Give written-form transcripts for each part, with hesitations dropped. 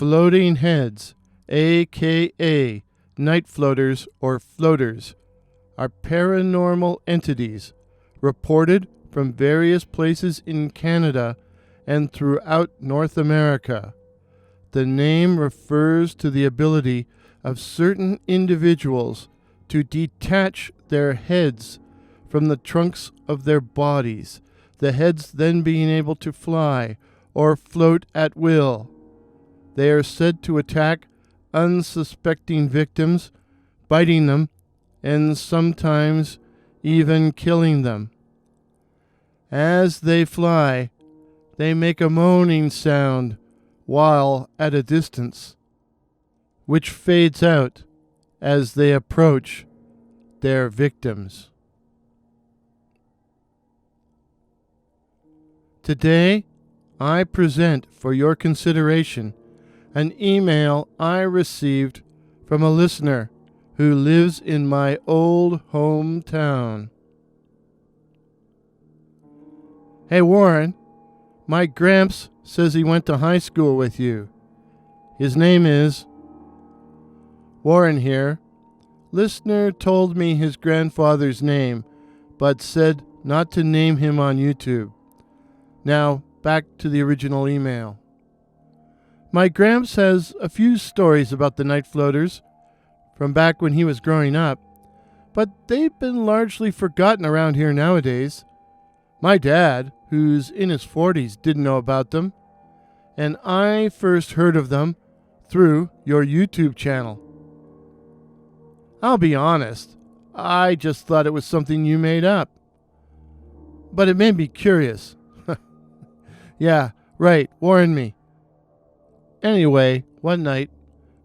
floating heads, aka night floaters or floaters, are paranormal entities reported from various places in Canada and throughout North America. The name refers to the ability of certain individuals to detach their heads from the trunks of their bodies, the heads then being able to fly or float at will. They are said to attack unsuspecting victims, biting them, and sometimes even killing them. As they fly, they make a moaning sound while at a distance, which fades out as they approach their victims. Today, I present for your consideration an email I received from a listener who lives in my old hometown. Hey Warren, my Gramps says he went to high school with you. His name is Warren here. Listener told me his grandfather's name, but said not to name him on YouTube. Now, back to the original email. My Gramps has a few stories about the night floaters from back when he was growing up, but they've been largely forgotten around here nowadays. My dad, who's in his 40s, didn't know about them, and I first heard of them through your YouTube channel. I'll be honest, I just thought it was something you made up. But it made me curious. Yeah, right, warn me. Anyway, one night,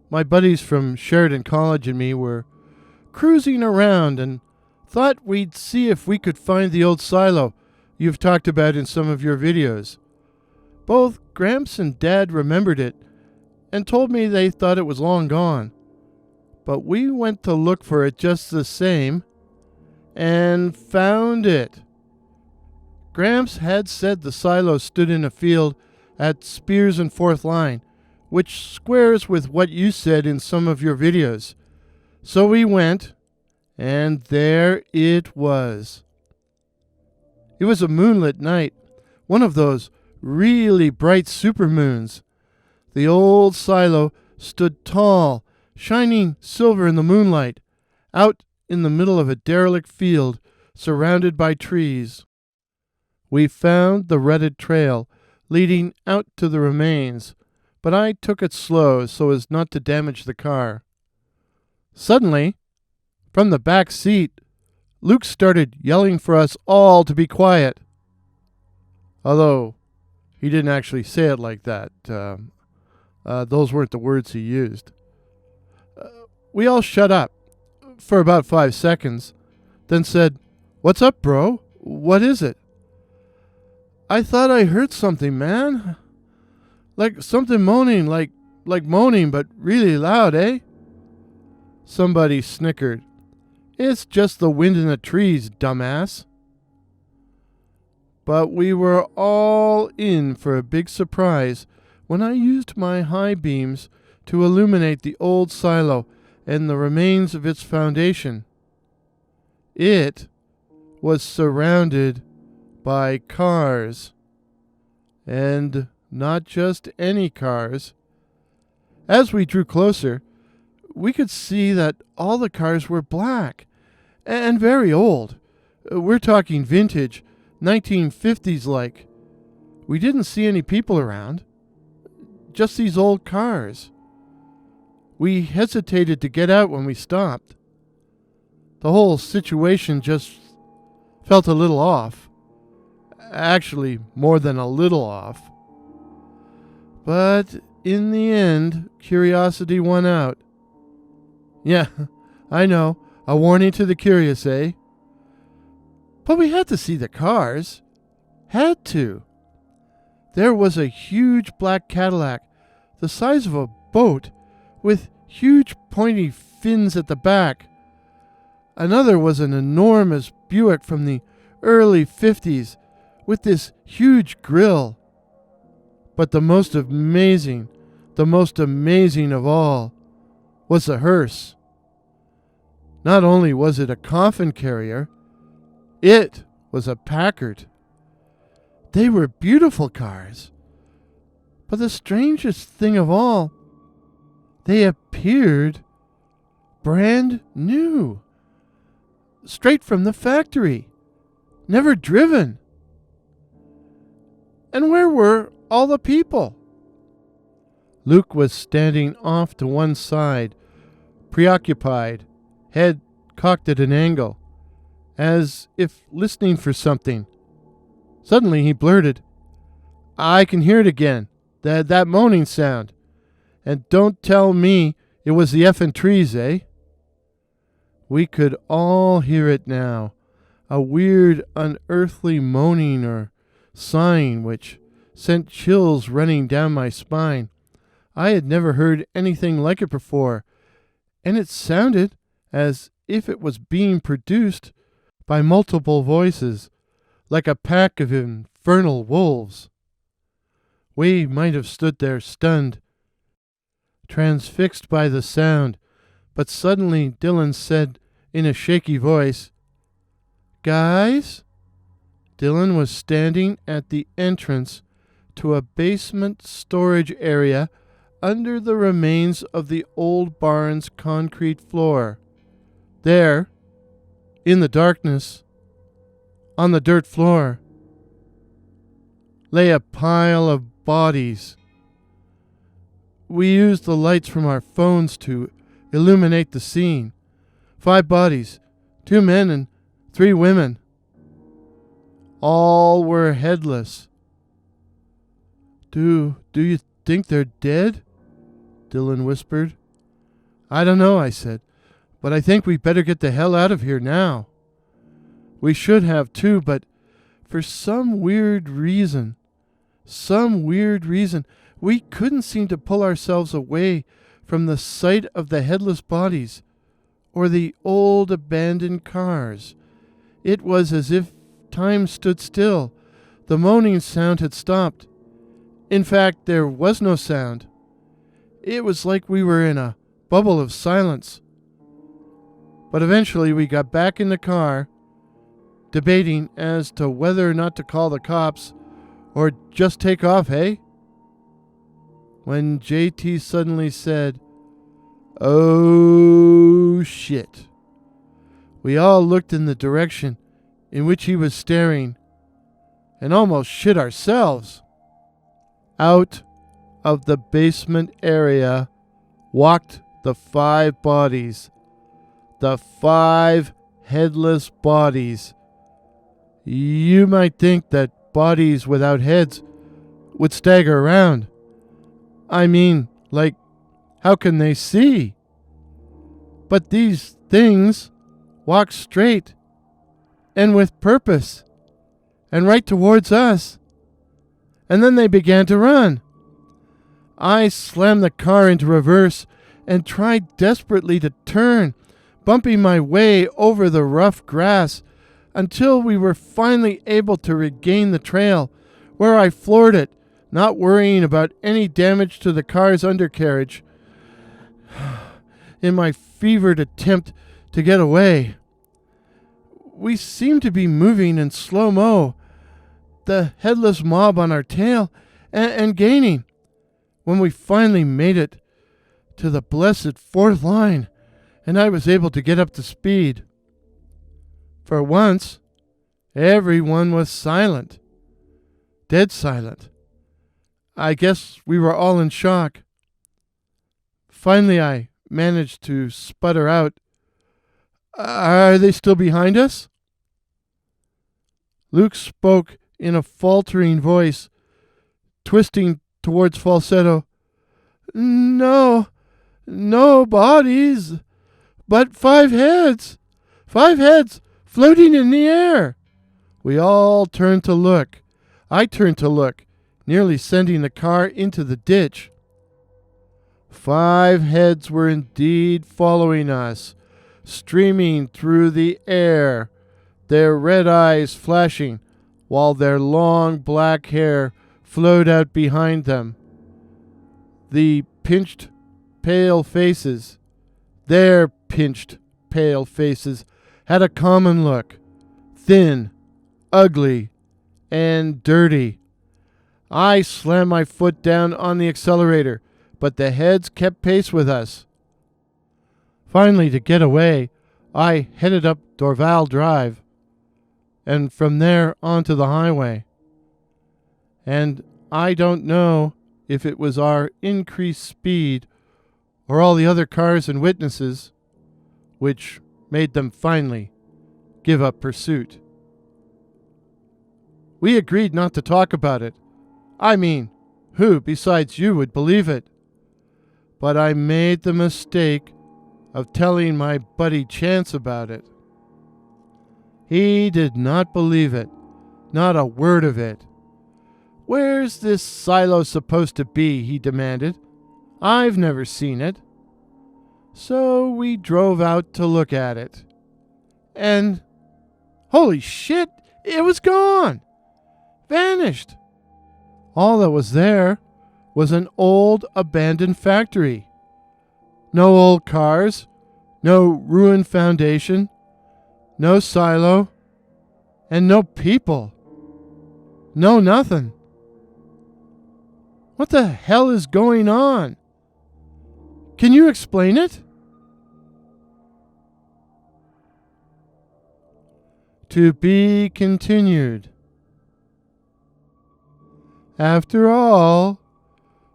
my buddies from Sheridan College and me were cruising around and thought we'd see if we could find the old silo you've talked about in some of your videos. Both Gramps and Dad remembered it and told me they thought it was long gone. But we went to look for it just the same and found it. Gramps had said the silo stood in a field at Spears and 4th Line, which squares with what you said in some of your videos. So we went, and there it was. It was a moonlit night, one of those really bright supermoons. The old silo stood tall, shining silver in the moonlight, out in the middle of a derelict field surrounded by trees. We found the rutted trail leading out to the remains, but I took it slow so as not to damage the car. Suddenly, from the back seat, Luke started yelling for us all to be quiet. Although he didn't actually say it like that. Those weren't the words he used. We all shut up for about 5 seconds, then said, "What's up, bro? What is it?" "I thought I heard something, man. Like something moaning, like moaning, but really loud, eh?" Somebody snickered. "It's just the wind in the trees, dumbass." But we were all in for a big surprise when I used my high beams to illuminate the old silo and the remains of its foundation. It was surrounded by cars. And not just any cars. As we drew closer, we could see that all the cars were black and very old. We're talking vintage, 1950s like. We didn't see any people around, just these old cars. We hesitated to get out when we stopped. The whole situation just felt a little off. Actually, more than a little off. But in the end, curiosity won out. Yeah, I know, a warning to the curious, eh? But we had to see the cars. Had to. There was a huge black Cadillac, the size of a boat, with huge pointy fins at the back. Another was an enormous Buick from the early 50s, with this huge grill. But the most amazing, the most amazing of all was the hearse. Not only was it a coffin carrier, it was a Packard. They were beautiful cars. But the strangest thing of all, they appeared brand new. Straight from the factory. Never driven. And where were all the people? Luke was standing off to one side, preoccupied, head cocked at an angle, as if listening for something. Suddenly he blurted, "I can hear it again, that moaning sound. And don't tell me it was the effing trees, eh?" We could all hear it now, a weird, unearthly moaning or sighing which sent chills running down my spine. I had never heard anything like it before, and it sounded as if it was being produced by multiple voices, like a pack of infernal wolves. We might have stood there stunned, transfixed by the sound, but suddenly Dylan said in a shaky voice, "Guys?" Dylan was standing at the entrance to a basement storage area under the remains of the old barn's concrete floor. There, in the darkness, on the dirt floor, lay a pile of bodies. We used the lights from our phones to illuminate the scene. 5 bodies, 2 men and 3 women. All were headless. Do you think they're dead?" Dylan whispered. "I don't know," I said, "but I think we better get the hell out of here now." We should have too, but for some weird reason, we couldn't seem to pull ourselves away from the sight of the headless bodies or the old abandoned cars. It was as if time stood still. The moaning sound had stopped. In fact, there was no sound. It was like we were in a bubble of silence. But eventually we got back in the car, debating as to whether or not to call the cops or just take off, hey? When JT suddenly said, "Oh shit." We all looked in the direction in which he was staring and almost shit ourselves. Out of the basement area walked the 5 bodies. The 5 headless bodies. You might think that bodies without heads would stagger around. I mean, like, how can they see? But these things walked straight and with purpose and right towards us. And then they began to run. I slammed the car into reverse and tried desperately to turn, bumping my way over the rough grass until we were finally able to regain the trail, where I floored it, not worrying about any damage to the car's undercarriage. In my fevered attempt to get away, we seemed to be moving in slow-mo, the headless mob on our tail, and gaining. When we finally made it to the blessed 4th line, and I was able to get up to speed. For once, everyone was silent. Dead silent. I guess we were all in shock. Finally, I managed to sputter out, "Are they still behind us?" Luke spoke in a faltering voice, twisting towards falsetto. No bodies, but 5 heads. 5 heads floating in the air." We all turned to look. I turned to look, nearly sending the car into the ditch. 5 heads were indeed following us, streaming through the air, their red eyes flashing, while their long black hair flowed out behind them. The pinched, pale faces, their pinched, pale faces, had a common look: thin, ugly, and dirty. I slammed my foot down on the accelerator, but the heads kept pace with us. Finally, to get away, I headed up Dorval Drive, and from there onto the highway. And I don't know if it was our increased speed or all the other cars and witnesses which made them finally give up pursuit. We agreed not to talk about it. I mean, who besides you would believe it? But I made the mistake of telling my buddy Chance about it. He did not believe it, not a word of it. "Where's this silo supposed to be?" he demanded. "I've never seen it." So we drove out to look at it. And, holy shit, it was gone! Vanished! All that was there was an old abandoned factory. No old cars, no ruined foundation, no silo, and no people. No nothing. What the hell is going on? Can you explain it? To be continued. After all,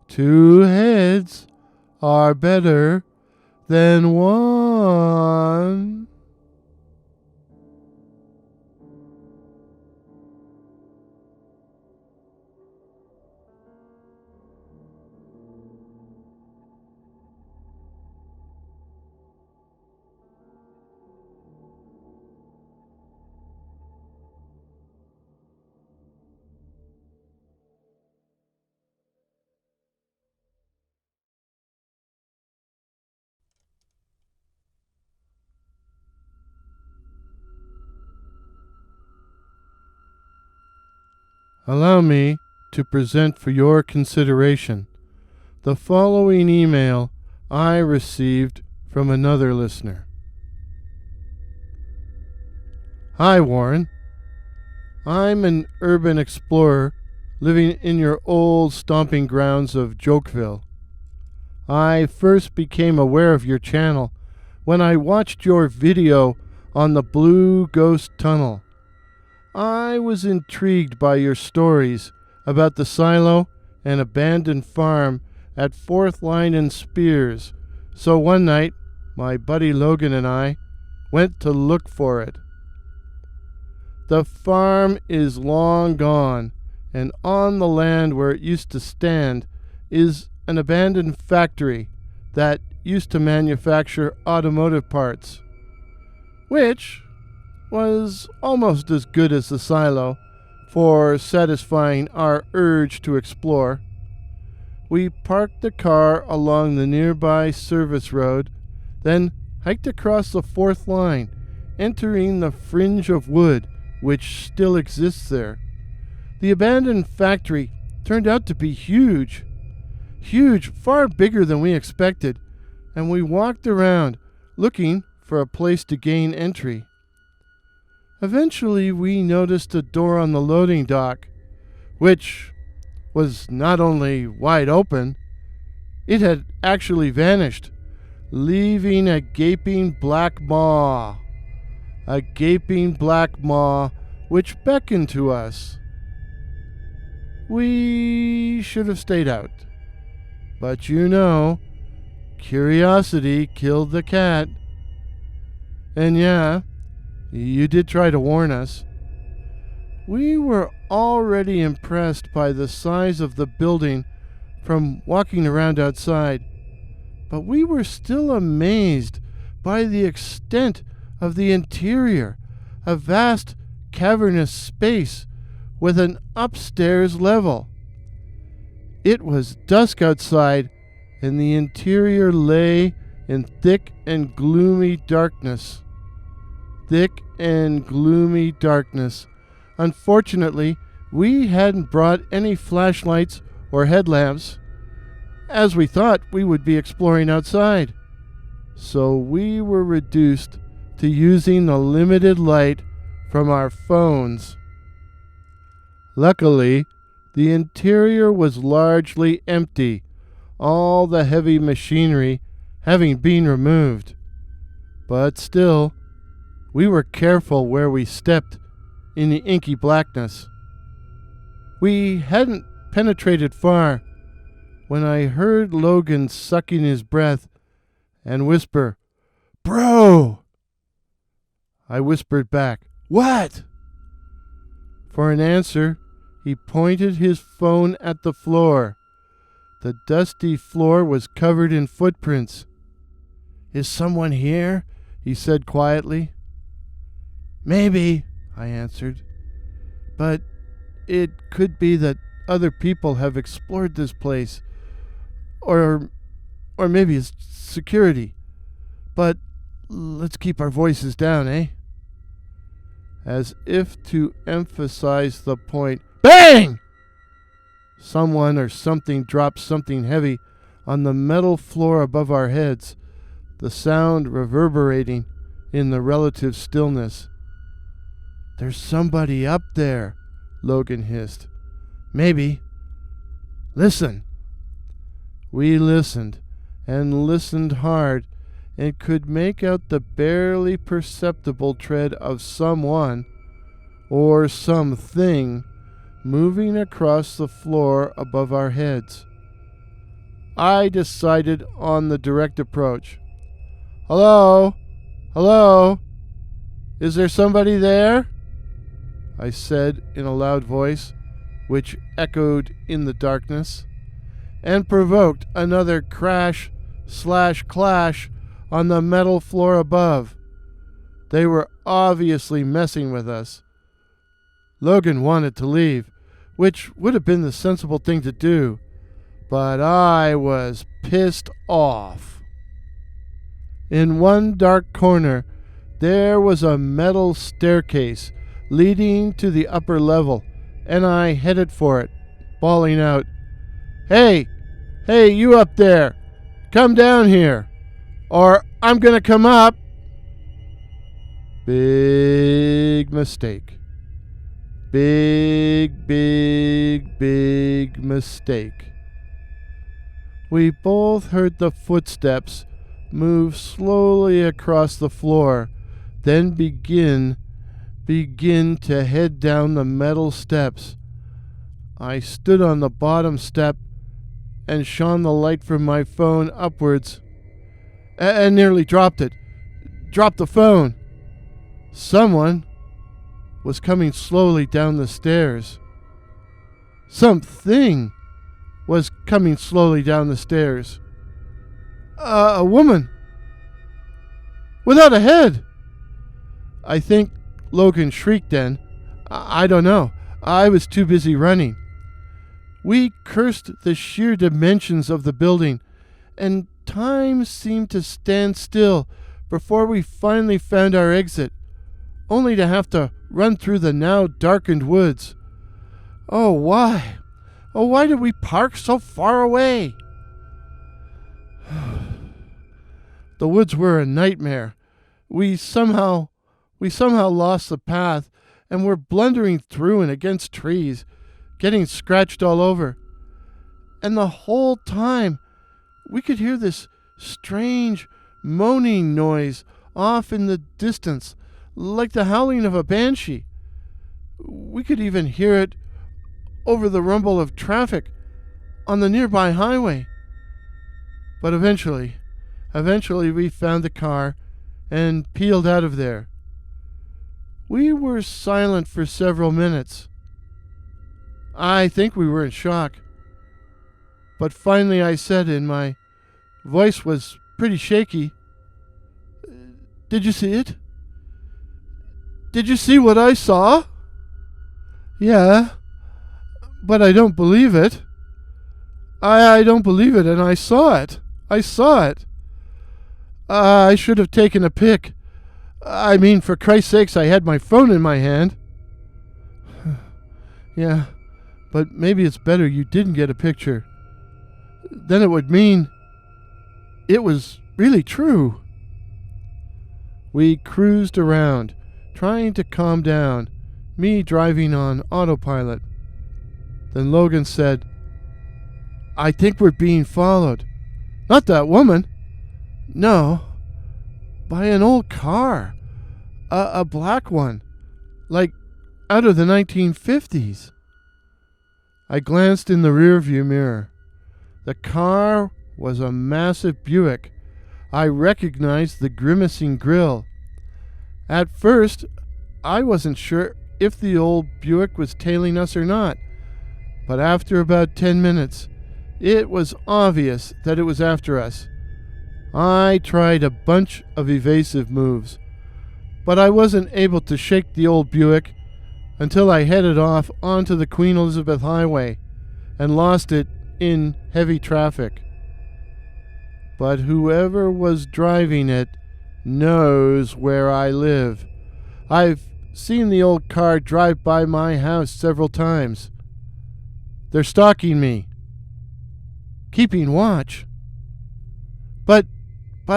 2 heads are better than 1. Allow me to present for your consideration the following email I received from another listener. Hi, Warren. I'm an urban explorer living in your old stomping grounds of Jokeville. I first became aware of your channel when I watched your video on the Blue Ghost Tunnel. I was intrigued by your stories about the silo and abandoned farm at 4th Line and Spears, so one night my buddy Logan and I went to look for it. The farm is long gone, and on the land where it used to stand is an abandoned factory that used to manufacture automotive parts, which was almost as good as the silo for satisfying our urge to explore. We parked the car along the nearby service road, then hiked across the 4th Line, entering the fringe of wood which still exists there. The abandoned factory turned out to be huge, far bigger than we expected, and we walked around looking for a place to gain entry. Eventually, we noticed a door on the loading dock, which was not only wide open, it had actually vanished, leaving a gaping black maw. A gaping black maw which beckoned to us. We should have stayed out. But you know, curiosity killed the cat. And yeah, you did try to warn us. We were already impressed by the size of the building from walking around outside, but we were still amazed by the extent of the interior, a vast cavernous space with an upstairs level. It was dusk outside, and the interior lay in thick and gloomy darkness. Thick and gloomy darkness. Unfortunately, we hadn't brought any flashlights or headlamps, as we thought we would be exploring outside. So we were reduced to using the limited light from our phones. Luckily, the interior was largely empty, all the heavy machinery having been removed. But still, we were careful where we stepped in the inky blackness. We hadn't penetrated far when I heard Logan sucking his breath and whisper, "Bro!" I whispered back, "What?" For an answer, he pointed his phone at the floor. The dusty floor was covered in footprints. "Is someone here?" he said quietly. "Maybe," I answered. "But it could be that other people have explored this place. Or maybe it's security. But let's keep our voices down, eh?" As if to emphasize the point, bang! Someone or something dropped something heavy on the metal floor above our heads, the sound reverberating in the relative stillness. "There's somebody up there," Logan hissed. "Maybe. Listen." We listened, and listened hard, and could make out the barely perceptible tread of someone or something moving across the floor above our heads. I decided on the direct approach. "Hello? Hello? Is there somebody there?" I said in a loud voice, which echoed in the darkness, and provoked another crash/clash on the metal floor above. They were obviously messing with us. Logan wanted to leave, which would have been the sensible thing to do, but I was pissed off. In one dark corner, there was a metal staircase leading to the upper level, and I headed for it, bawling out, Hey, you up there! Come down here, or I'm gonna come up!" Big mistake. Big mistake. We both heard the footsteps move slowly across the floor, then begin to head down the metal steps. I stood on the bottom step and shone the light from my phone upwards, and nearly dropped it. Dropped the phone. Someone was coming slowly down the stairs. Something was coming slowly down the stairs. A woman without a head. I think Logan shrieked then. I don't know. I was too busy running. We cursed the sheer dimensions of the building, and time seemed to stand still before we finally found our exit, only to have to run through the now darkened woods. Oh, why? Oh, why did we park so far away? The woods were a nightmare. We somehow lost the path and were blundering through and against trees, getting scratched all over. And the whole time, we could hear this strange moaning noise off in the distance, like the howling of a banshee. We could even hear it over the rumble of traffic on the nearby highway. But eventually we found the car and peeled out of there. We were silent for several minutes. I think we were in shock. But finally I said, and my voice was pretty shaky, "Did you see it? Did you see what I saw?" "Yeah, but I don't believe it. I don't believe it, and I saw it. I saw it. I should have taken a pic. I mean, for Christ's sakes, I had my phone in my hand." "Yeah, but maybe it's better you didn't get a picture. then it would mean it was really true. We cruised around, trying to calm down, me driving on autopilot. Then Logan said, "I think we're being followed. Not that woman. No. By an old car. A black one. Like out of the 1950s. I glanced in the rearview mirror. The car was a massive Buick. I recognized the grimacing grille. At first, I wasn't sure if the old Buick was tailing us or not, but after about 10 minutes, it was obvious that it was after us. I tried a bunch of evasive moves, but I wasn't able to shake the old Buick until I headed off onto the Queen Elizabeth Highway and lost it in heavy traffic. But whoever was driving it knows where I live. I've seen the old car drive by my house several times. They're stalking me, keeping watch. But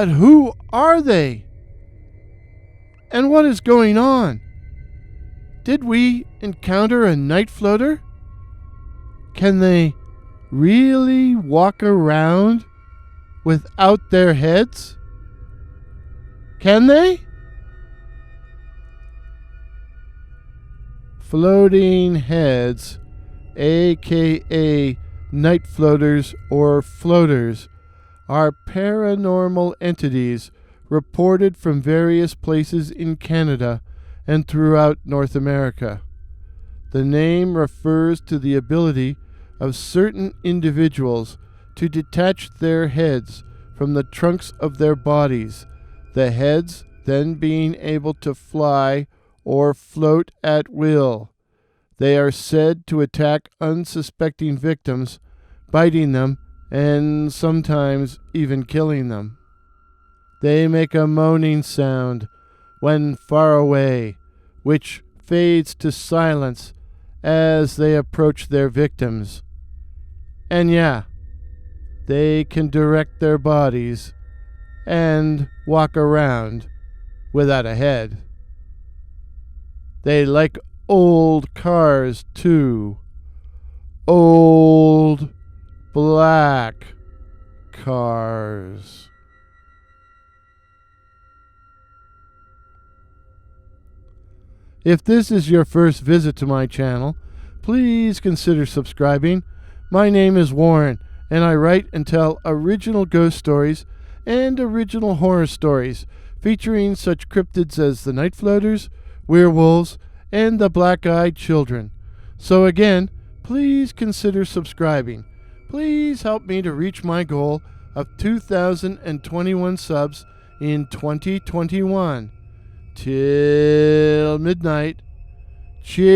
who are they? And what is going on? Did we encounter a night floater? Can they really walk around without their heads? Can they? Floating heads, aka night floaters or floaters, are paranormal entities reported from various places in Canada and throughout North America. The name refers to the ability of certain individuals to detach their heads from the trunks of their bodies, the heads then being able to fly or float at will. They are said to attack unsuspecting victims, biting them and sometimes even killing them. They make a moaning sound when far away, which fades to silence as they approach their victims. And yeah, they can direct their bodies and walk around without a head. They like old cars too. Old black cars. If this is your first visit to my channel, please consider subscribing. My name is Warren, and I write and tell original ghost stories and original horror stories featuring such cryptids as the night floaters, werewolves, and the black-eyed children. So again, please consider subscribing. Please help me to reach my goal of 2,021 subs in 2021. Till midnight. Cheers.